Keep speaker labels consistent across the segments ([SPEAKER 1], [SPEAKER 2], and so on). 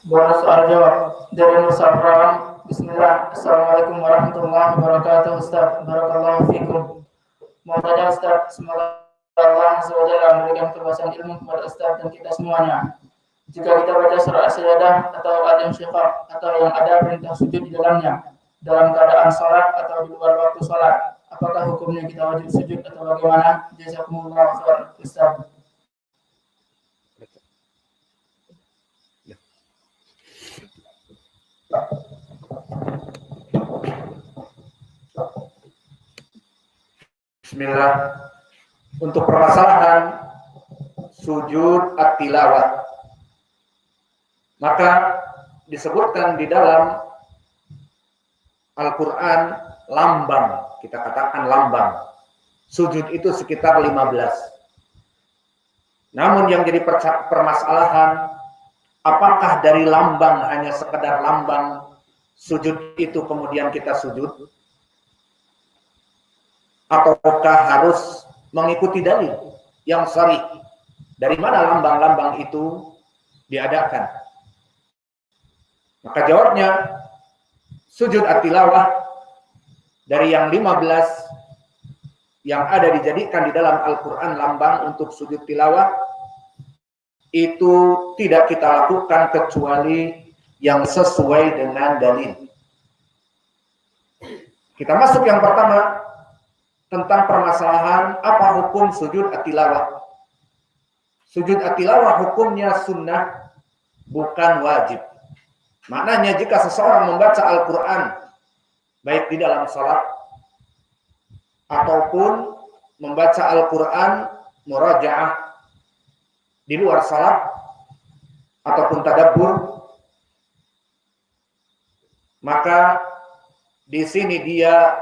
[SPEAKER 1] Bonus soal jawab dari Musa Pram. Bismillah. Assalamualaikum warahmatullahi wabarakatuh. Ustaz, barakallahu fikum. Mau tanya Ustaz, semoga Allah SWT memberikan keluasan ilmu kepada Ustaz dan kita semuanya. Jika kita baca surah As-Sajdah atau Al-Insyiqaq atau yang ada perintah sujud di dalamnya dalam keadaan sholat atau di luar waktu sholat, apakah hukumnya kita wajib sujud atau bagaimana? Jazakumullah khairan Ustaz.
[SPEAKER 2] Bismillah. Untuk permasalahan sujud at-tilawah, maka disebutkan di dalam Al-Quran lambang, kita katakan lambang. Sujud itu sekitar 15. Namun yang jadi permasalahan, apakah dari lambang hanya sekedar lambang sujud itu kemudian kita sujud? Ataukah harus mengikuti dalil yang sharih? Dari mana lambang-lambang itu diadakan? Maka jawabnya, sujud at-tilawah dari yang 15 yang ada dijadikan di dalam Al-Quran lambang untuk sujud tilawah, itu tidak kita lakukan kecuali yang sesuai dengan dalil. Kita masuk yang pertama, tentang permasalahan apa hukum sujud at-tilawah. Sujud at-tilawah hukumnya sunnah, bukan wajib. Maknanya jika seseorang membaca Al-Quran baik di dalam salat ataupun membaca Al-Quran murajaah di luar salat ataupun tadabbur, maka di sini dia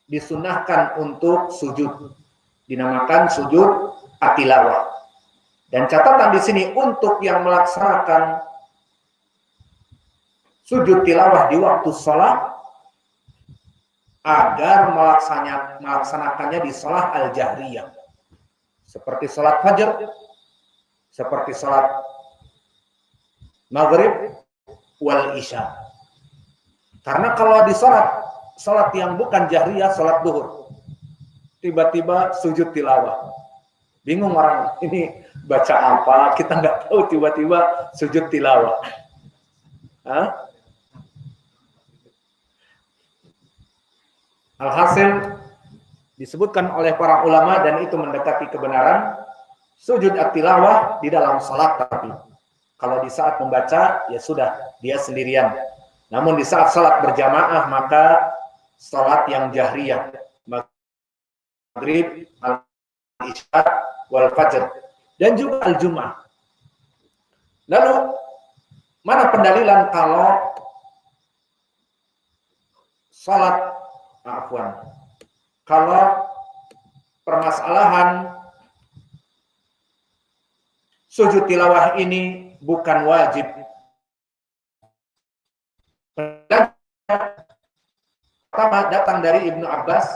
[SPEAKER 2] disunahkan untuk sujud, dinamakan sujud at-tilawah. Dan catatan di sini untuk yang melaksanakan sujud tilawah di waktu sholat, agar melaksanakannya di sholat al-jahriyah, seperti sholat fajar, seperti sholat maghrib wal isya. Karena kalau di sholat yang bukan jahriyah, sholat duhur, tiba-tiba sujud tilawah, bingung orang ini baca apa, kita nggak tahu, tiba-tiba sujud tilawah. Hah? Alhasil disebutkan oleh para ulama dan itu mendekati kebenaran, sujud at-tilawah di dalam sholat, tapi kalau di saat membaca ya sudah, dia sendirian. Namun di saat sholat berjamaah, maka sholat yang jahriyah, maghrib, al-isya, wal fajr, dan juga al-jum'ah. Lalu mana pendalilan kalau sholat, kalau permasalahan sujud tilawah ini bukan wajib? Pertama datang dari Ibnu Abbas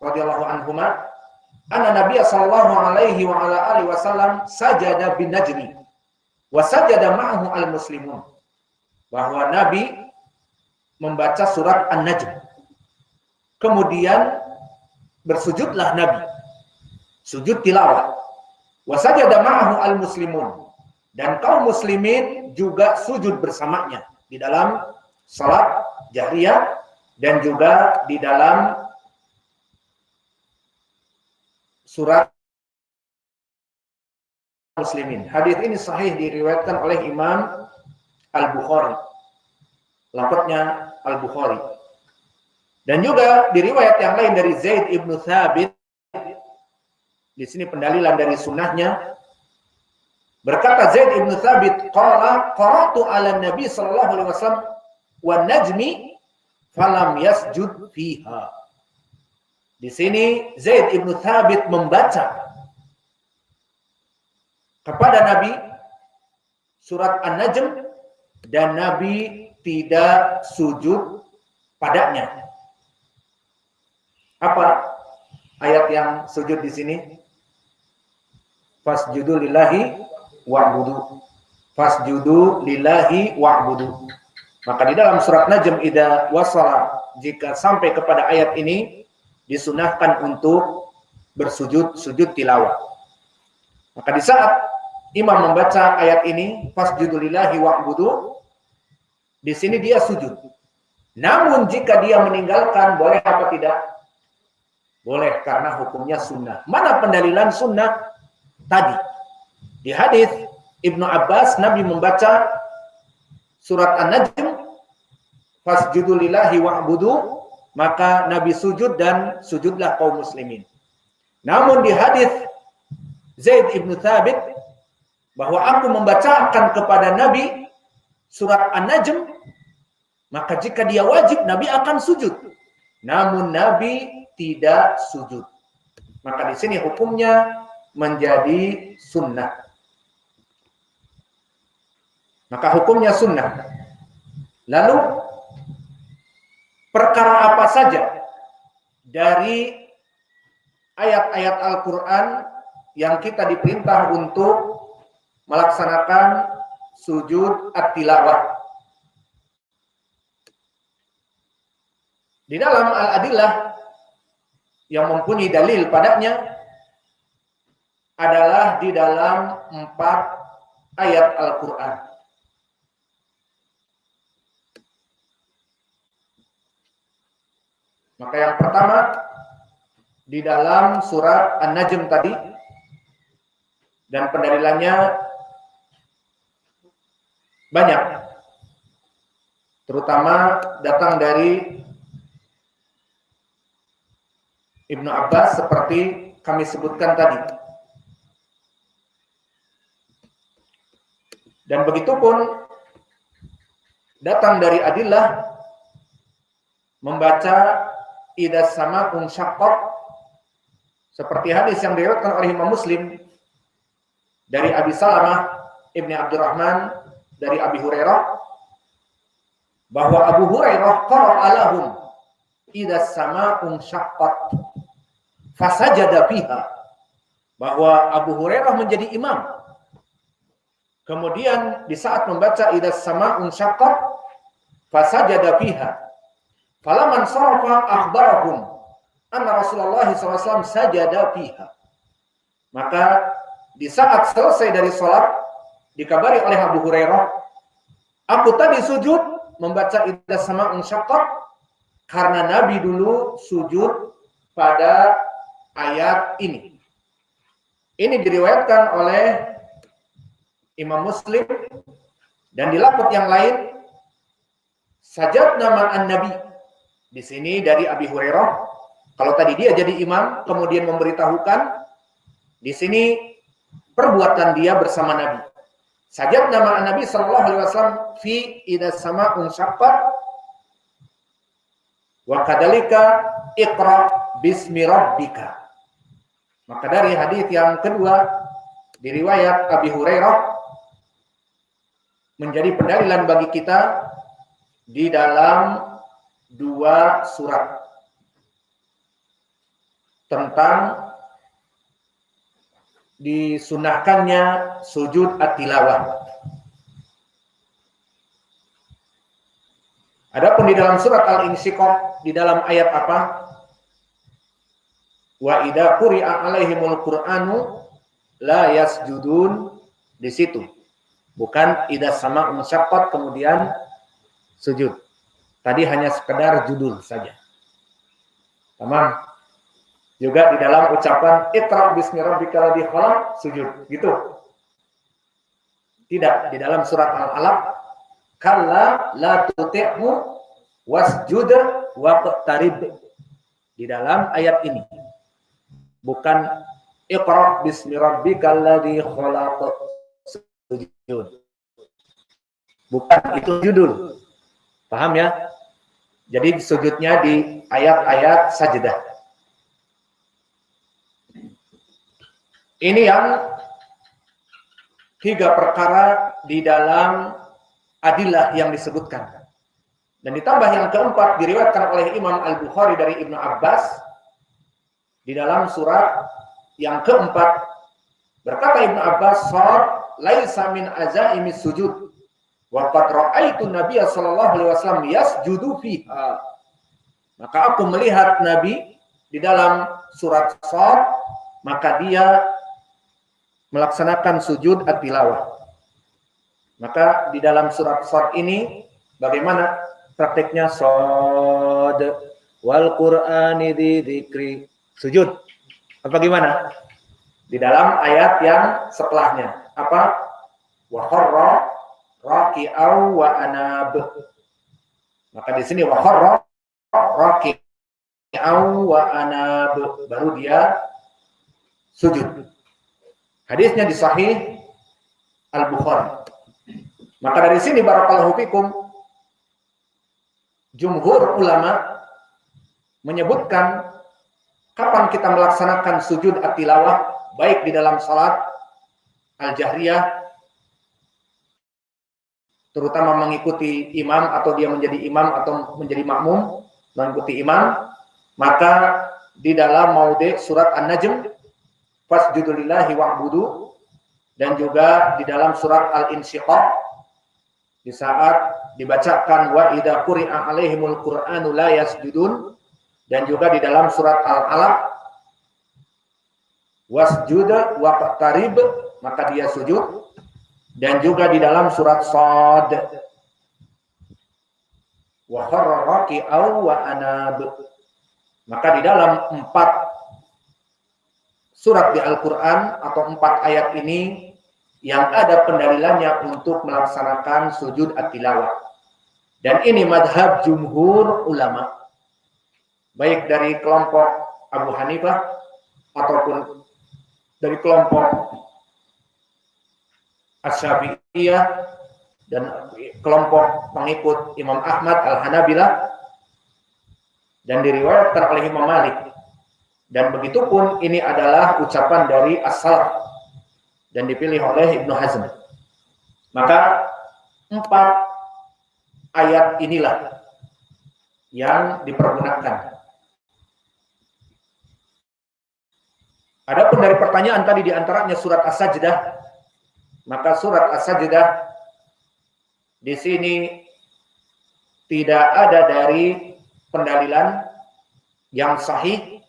[SPEAKER 2] radhiyallahu anhuma, anna Nabiy sallallahu alaihi wa ala alihi wasallam sajada bin najmi wa sajada ma'ahu al-muslimun. Bahwa Nabi membaca surat An-Najm, kemudian bersujudlah Nabi, sujud tilawah, wa sajada ma'ahu al-muslimun, dan kaum muslimin juga sujud bersamanya di dalam salat jahriyah dan juga di dalam surat muslimin. Hadis ini sahih diriwayatkan oleh Imam Al-Bukhari. Lafadznya Al-Bukhari. Dan juga diriwayat yang lain dari Zaid ibnu Thabit. Di sini pendalilan dari sunnahnya. Berkata Zaid ibnu Thabit, qala qara'tu 'ala Nabi sallallahu alaihi wasallam wan najmi falam yasjud fiha. Di sini Zaid ibnu Thabit membaca kepada Nabi surat An-Najm dan Nabi tidak sujud padanya. Apa ayat yang sujud di sini? Fasjudu lillahi wa'budu. fasjudu lillahi wa'budu. Maka di dalam surat Najm idza wasala, jika sampai kepada ayat ini, disunahkan untuk sujud tilawah. Maka di saat imam membaca ayat ini, fasjudu lillahi wa'budu, di sini dia sujud. Namun jika dia meninggalkan, boleh apa tidak? Boleh, karena hukumnya sunnah. Mana pendalilan sunnah tadi? Di hadis Ibnu Abbas, Nabi membaca surat An-Najm, fasjudu lillahi wa'budu, maka Nabi sujud dan sujudlah kaum muslimin. Namun di hadis Zaid ibn Thabit, bahwa aku membacakan kepada Nabi surat An-Najm, maka jika dia wajib, Nabi akan sujud. Namun Nabi tidak sujud. Maka di sini hukumnya menjadi sunnah. Maka hukumnya sunnah. Lalu perkara apa saja dari ayat-ayat Al-Quran yang kita diperintah untuk melaksanakan sujud at-tilawah? Di dalam Al-Adillah yang mempunyai dalil padanya adalah di dalam 4 ayat Al-Quran. Maka yang pertama di dalam surat An-Najm tadi, dan pendalilannya banyak, terutama datang dari Ibnu Abbas seperti kami sebutkan tadi. Dan begitu pun datang dari adillah membaca idza sama'un syaqqaq, seperti hadis yang diriwayatkan oleh Imam Muslim dari Abi Salamah Ibni Abdurrahman dari Abi Hurairah, bahwa Abu Hurairah qara'a lahum idza sama'un syaqqat fasajada fiha, bahwa Abu Hurairah menjadi imam. Kemudian di saat membaca idza sama'un syaqqat fasajada fiha, falaman sarafa akhbarahum anna Rasulullah SAW sajada fiha. Maka di saat selesai dari sholat, dikabari oleh Abu Hurairah, aku tadi sujud membaca idza sama'un syaqqat karena Nabi dulu sujud pada ayat ini. Ini diriwayatkan oleh Imam Muslim, dan di lafaz yang lain sajadna ma'an Nabi. Di sini dari Abi Hurairah, kalau tadi dia jadi imam kemudian memberitahukan, di sini perbuatan dia bersama Nabi. Sajadna ma'an Nabi sallallahu alaihi wasallam fi idza sama'un syaqqat wa kadzalika iqra bismi rabbika. Maka dari hadis yang kedua di riwayat Abi Hurairah menjadi pendalilan bagi kita di dalam 2 surat tentang disunahkannya sujud at-tilawah. Adapun di dalam surat Al-Insyiqaq, di dalam ayat apa? Wa idza quri'a 'alaihimul Qur'anu la yasjudun, di situ. Bukan idza sama'un syaqqat kemudian sujud. Tadi hanya sekedar judul saja. Tamam. Juga di dalam ucapan iqra bismi rabbikal ladzi khalaq, sujud, gitu. Tidak, di dalam surat Al-Alaq, kalla la tuti'hu wasjud waqtarib. Di dalam ayat ini. Bukan iqra bismi rabbikal ladzi khalaq, sujud. Bukan, itu judul. Paham ya? Jadi sujudnya di ayat-ayat sajdah. Ini yang 3 perkara di dalam adillah yang disebutkan. Dan ditambah yang keempat diriwayatkan oleh Imam Al-Bukhari dari Ibnu Abbas di dalam surat yang keempat, berkata Ibnu Abbas, laisa min azaimis sujud wa qad ra'aitu Nabiya sallallahu alaihi wasallam yasjudu fiha. Maka aku melihat Nabi di dalam surat Shad, maka dia melaksanakan sujud at-tilawah. Maka di dalam surat Shad ini bagaimana prakteknya? Shad wal Qur'ani dzikri, sujud. Apa gimana? Di dalam ayat yang setelahnya apa? Wa kharra raki'au wa anab. Maka di sini wa kharra raki'au wa anab, baru dia sujud. Hadisnya di Sahih Al-Bukhari. Maka dari sini barakallahu fikum, jumhur ulama menyebutkan kapan kita melaksanakan sujud at-tilawah, baik di dalam salat al-jahriyah, terutama mengikuti imam atau dia menjadi imam atau menjadi makmum mengikuti imam, maka di dalam maudhi surat An-Najm fasjudu lillahi wa'budu, dan juga di dalam surat Al-Insyiqaq di saat dibacakan wa idza quri'a alaihimul qur'anu la yasjudun, dan juga di dalam surat Al-Alaq wasjud waqtarib, maka dia sujud, dan juga di dalam surat Shad wa kharra raki'au wa anab. Maka di dalam 4 surat di Al-Quran atau 4 ayat ini yang ada pendalilannya untuk melaksanakan sujud at-tilawah. Dan ini madhab jumhur ulama, baik dari kelompok Abu Hanifah ataupun dari kelompok Asy-Syafi'iyah dan kelompok pengikut Imam Ahmad Al-Hanabilah, dan diriwayatkan oleh Imam Malik. Dan begitupun ini adalah ucapan dari as-salaf dan dipilih oleh Ibnu Hazm. Maka 4 ayat inilah yang dipergunakan. Adapun dari pertanyaan tadi diantaranya surat As-Sajdah, maka surat As-Sajdah di sini tidak ada dari pendalilan yang sahih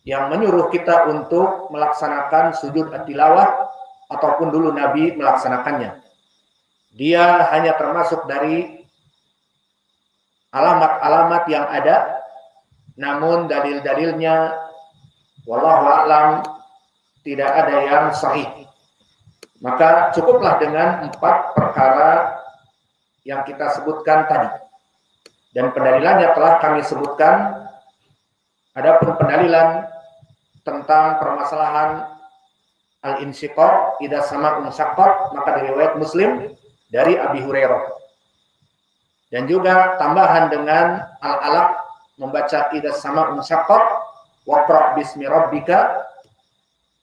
[SPEAKER 2] yang menyuruh kita untuk melaksanakan sujud at-tilawah ataupun dulu Nabi melaksanakannya. Dia hanya termasuk dari alamat-alamat yang ada, namun dalil-dalilnya wallahu a'lam tidak ada yang sahih. Maka cukuplah dengan 4 perkara yang kita sebutkan tadi. Dan pendalilannya telah kami sebutkan. Adapun pendalilan tentang permasalahan al-insyiqaq idza sama'un syaqqat, maka dari riwayat Muslim dari Abi Hurairah. Dan juga tambahan dengan al-alaq membaca idza sama'un syaqqat waqra bismi rabbika,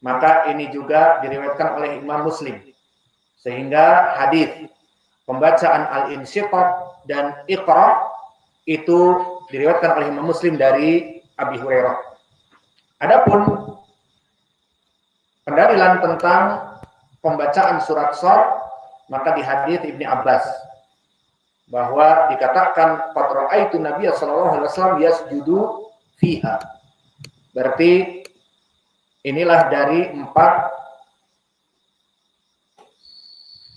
[SPEAKER 2] maka ini juga diriwayatkan oleh Imam Muslim. Sehingga hadis pembacaan al-insyiqaq dan iqra itu diriwayatkan oleh Imam Muslim dari Abi Hurairah. Adapun pendalilan tentang pembacaan surat Shad, maka di hadis Ibnu Abbas bahwa dikatakan qad ra'aitu Nabiya sallallahu alaihi wasallam yasjudu fiha. Berarti inilah dari 4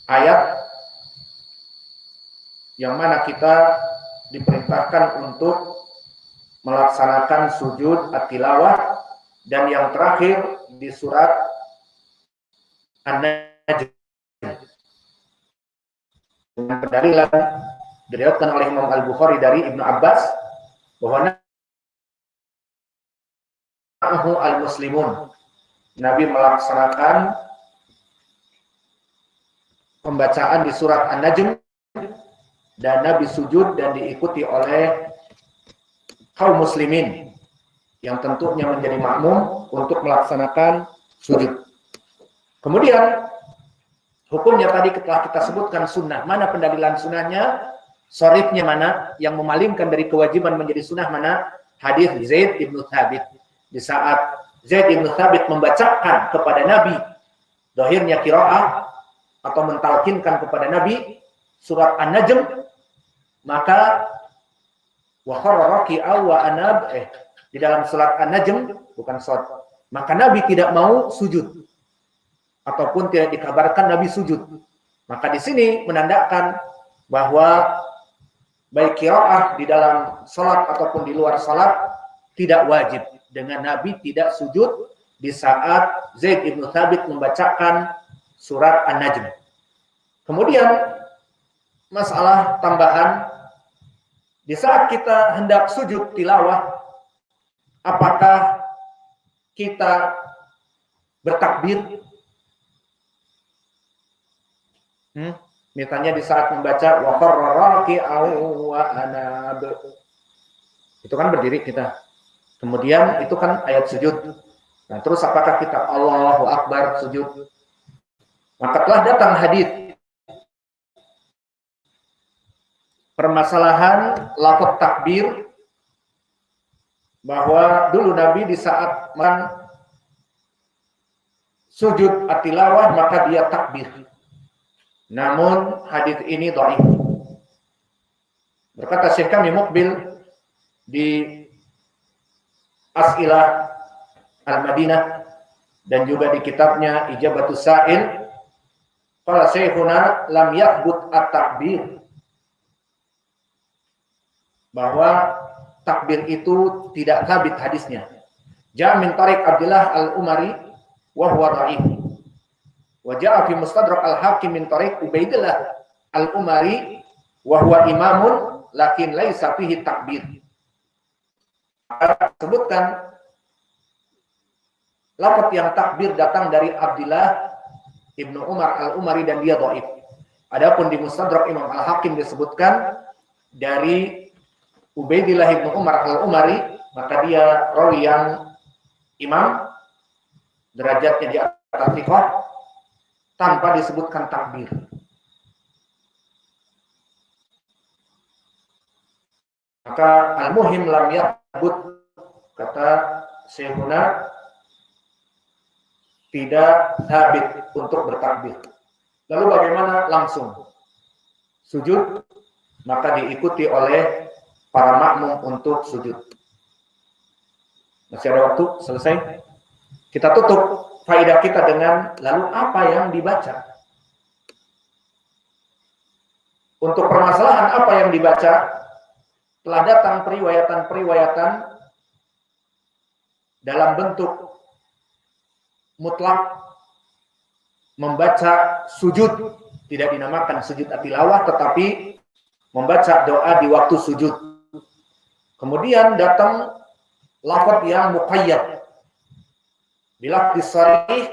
[SPEAKER 2] ayat yang mana kita diperintahkan untuk melaksanakan sujud at-tilawah, dan yang terakhir di surat An-Najm. Dengan pendalilan diriwayatkan oleh Imam Al-Bukhari dari Ibnu Abbas bahwa ma'ahu al-muslimun, Nabi melaksanakan pembacaan di surat An-Najm, dan Nabi sujud dan diikuti oleh kaum muslimin yang tentunya menjadi makmum untuk melaksanakan sujud. Kemudian hukumnya tadi telah kita sebutkan sunnah. Mana pendalilan sunnahnya? Sharifnya mana? Yang memalingkan dari kewajiban menjadi sunnah mana? Hadis Zaid ibn Thabit. Di saat Zaid ibn Thabit membacakan kepada Nabi, zahirnya qiraah, atau mentalkinkan kepada Nabi surat An-Najm, maka wa kharra raki'a wa anab di dalam surat An-Najm, bukan surat, maka Nabi tidak mau sujud ataupun tidak dikabarkan Nabi sujud. Maka di sini menandakan bahwa baik qiraah di dalam salat ataupun di luar salat tidak wajib, dengan Nabi tidak sujud di saat Zaid ibn Thabit membacakan surat An-Najm. Kemudian masalah tambahan, di saat kita hendak sujud tilawah, apakah kita bertakbir? Misalnya di saat membaca wa kharra raki'an wa anab, itu kan berdiri kita. Kemudian itu kan ayat sujud. Nah, terus apakah kita Allahu Akbar sujud? Maka telah datang hadis permasalahan lafaz takbir, bahwa dulu Nabi di saat sujud at-tilawah maka dia takbir. Namun hadis ini dhaif. Berkata Syekh kami Muqbil di As'ilah Al-Madinah dan juga di kitabnya Ijabatus Sa'il, qala Syekhuna lam yathbut at-takbir, bahwa takbir itu tidak sabit hadisnya. Ja' min tariq Abdullah Al-Umari wa huwa dhaif. Wa ja'a fi Mustadrak Al-Hakim min tariq Ubaidillah Al-Umari wa huwa imamun lakin laisa fihi takbir. Sebutkan lafaz yang takbir datang dari Abdullah Ibnu Umar Al-Umari dan dia dhaif. Adapun di Mustadrak Imam Al-Hakim disebutkan dari Ubaidillah Ibnu Umar Al-Umari, maka dia rawi yang imam, derajatnya di atas thiqah, tanpa disebutkan takbir. Maka al-muhim lam yathbut, kata Syekhuna, tidak sabit untuk bertakbir. Lalu bagaimana langsung sujud? Maka diikuti oleh para makmum untuk sujud. Masih ada waktu, selesai. Kita tutup faedah kita dengan lalu apa yang dibaca. Untuk permasalahan apa yang dibaca, telah datang periwayatan-periwayatan dalam bentuk mutlak membaca sujud, tidak dinamakan sujud at-tilawah, tetapi membaca doa di waktu sujud. Kemudian datang lafaz yang muqayyad bila disarih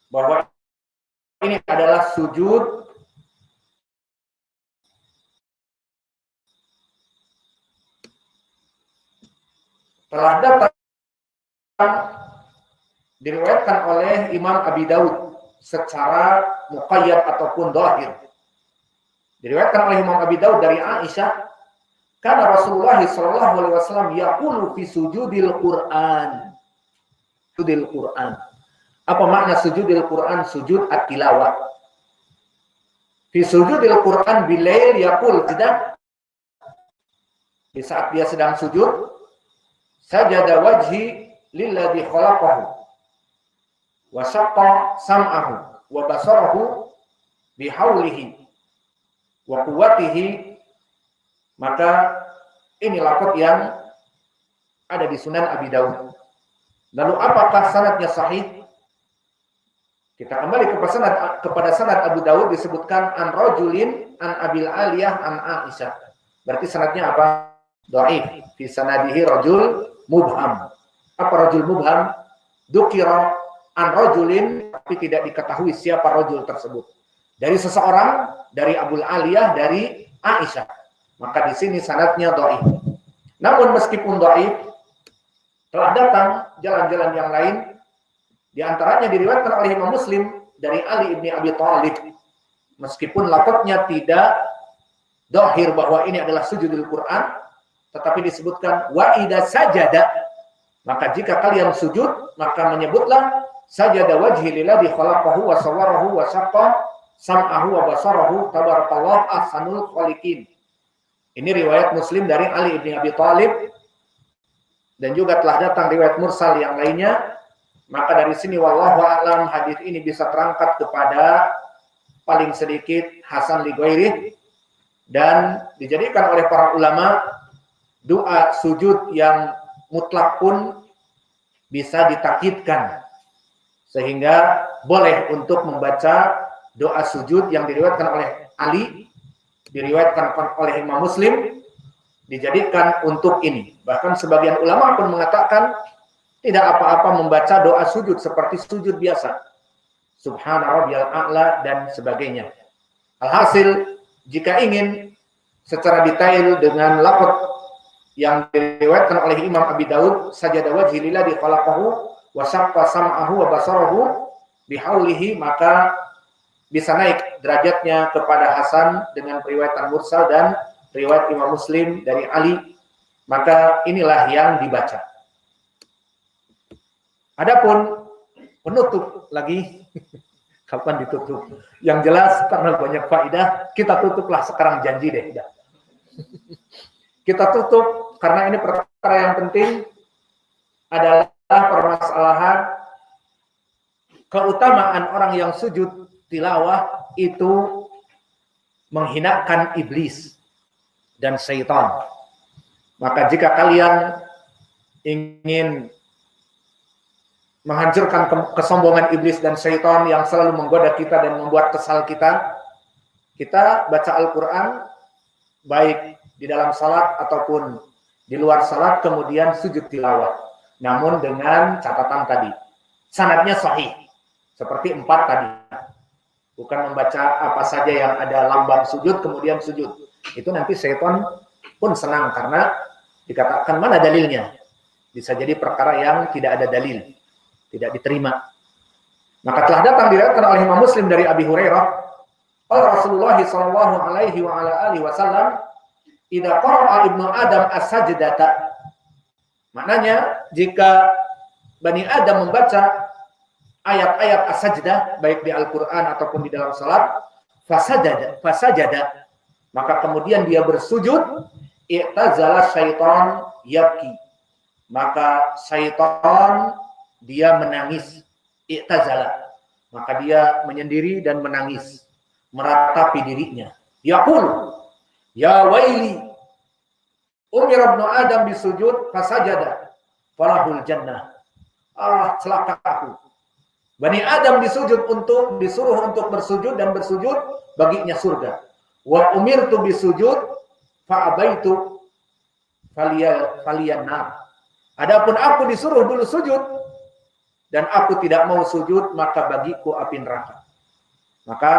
[SPEAKER 2] bahwa ini adalah sujud telah datang diriwayatkan oleh Imam Abi Daud secara muqayyad ataupun dhahir. Diriwayatkan oleh Imam Abi Daud dari Aisyah, karena Rasulullah sallallahu alaihi wasallam yaqulu fi sujudil Qur'an. Sujudil Qur'an. Apa makna sujudil Qur'an? Sujud at-tilawah. Fi sujudil Qur'an bilail yaqul, tidak. Di saat dia sedang sujud, sajada wajhi lilladzi khalaqahu wa syaqqa sam'ahu wa basarahu bihaulihi wa quwwatihi. Maka ini lafaz yang ada di Sunan Abi Daud. Lalu apakah sanadnya sahih? Kita kembali kepada sanad Abu Daud, disebutkan an rajulin an Abil Aliyah an Aisyah. Berarti sanadnya apa? Dhaif. Fi sanadihi rajul mubham. Apa rajul mubham? Dzukira an rajulin, tapi tidak diketahui siapa rajul tersebut. Dari seseorang, dari Abul Aliyah, dari Aisyah. Maka di sini sanadnya dhaif. Namun meskipun dhaif, telah datang jalan-jalan yang lain, di antaranya diriwayatkan oleh Imam Muslim dari Ali ibni Abi Thalib. Meskipun lafaznya tidak dhahir bahwa ini adalah sujudul Quran, tetapi disebutkan wa idza sajada, maka jika kalian sujud, maka menyebutlah sajada wajhi lillazi khalaqahu wa sawwarahu wa syaqqa sam'ahu wa basarahu tabarakallahu ahsanul khaliqin. Ini riwayat Muslim dari Ali bin Abi Thalib, dan juga telah datang riwayat mursal yang lainnya. Maka dari sini wallahu a'lam hadis ini bisa terangkat kepada paling sedikit hasan li ghairi, dan dijadikan oleh para ulama doa sujud yang mutlak pun bisa ditakkidkan, sehingga boleh untuk membaca doa sujud yang diriwayatkan oleh Ali, diriwayatkan oleh Imam Muslim, dijadikan untuk ini. Bahkan sebagian ulama pun mengatakan tidak apa-apa membaca doa sujud seperti sujud biasa, subhana rabbiyal a'la dan sebagainya. Alhasil, jika ingin secara detail dengan lafaz yang diriwayatkan oleh Imam Abi Daud, sajada wajhi lillazi khalaqahu wa syaqqa sam'ahu wa basarahu bihaulihi, maka bisa naik derajatnya kepada hasan dengan riwayat mursal dan riwayat Imam Muslim dari Ali. Maka inilah yang dibaca. Adapun penutup lagi, kapan ditutup? Yang jelas karena banyak faedah, kita tutuplah sekarang, janji deh. Kita tutup karena ini perkara yang penting adalah permasalahan keutamaan orang yang sujud tilawah itu menghinakan iblis dan syaitan. Maka jika kalian ingin menghancurkan kesombongan iblis dan syaitan yang selalu menggoda kita dan membuat kesal kita, kita baca Al-Quran baik di dalam salat ataupun di luar salat, kemudian sujud tilawah, namun dengan catatan tadi sanadnya sahih seperti 4 tadi, bukan membaca apa saja yang ada lambang sujud kemudian sujud. Itu nanti syaitan pun senang karena dikatakan mana dalilnya, bisa jadi perkara yang tidak ada dalil, tidak diterima. Maka telah datang diriwayatkan oleh Imam Muslim dari Abi Hurairah, Rasulullah sallallahu alaihi wa ala alihi wasallam, idza qara'a ibnu Adam as-sajdata. Maknanya jika Bani Adam membaca ayat-ayat as-sajdah baik di Al-Qur'an ataupun di dalam salat, fasajada, maka kemudian dia bersujud, i'tazala syaitan yabki, maka syaitan dia menangis, i'tazala, maka dia menyendiri dan menangis, meratapi dirinya. Yaqul, ya waili, umira ibnu Adam bisujud fasajada falahul jannah. Ah, celaka aku. Bani Adam disuruh untuk bersujud dan bersujud baginya surga. Wa umirtu bisujud fa abaitu faliyannar. Adapun aku disuruh dulu sujud dan aku tidak mau sujud, maka bagiku api neraka. Maka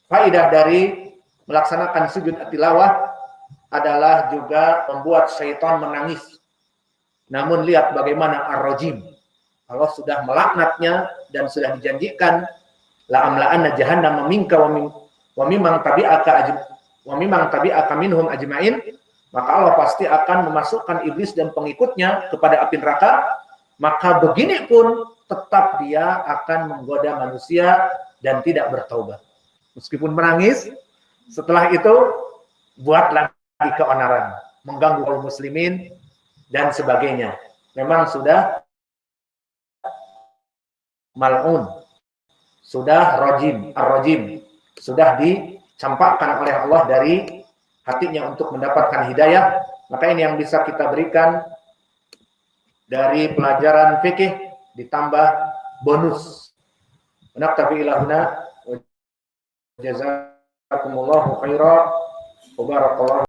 [SPEAKER 2] faedah dari melaksanakan sujud tilawah adalah juga membuat syaitan menangis. Namun lihat bagaimana ar-rajim, Allah sudah melaknatnya dan sudah dijanjikan la'amla'anna jahannam minka wa mimman tabi'aka minhum ajma'in, maka Allah pasti akan memasukkan iblis dan pengikutnya kepada api neraka. Maka begini pun tetap dia akan menggoda manusia dan tidak bertaubat. Meskipun menangis, setelah itu buat lagi keonaran, mengganggu kaum muslimin dan sebagainya. Memang sudah mal'un, sudah ar-rajim, sudah dicampakkan oleh Allah dari hatinya untuk mendapatkan hidayah. Maka ini yang bisa kita berikan dari pelajaran fikih ditambah bonus. Naktafi ilahuna wa jazakumullahu khairan wa barakallahu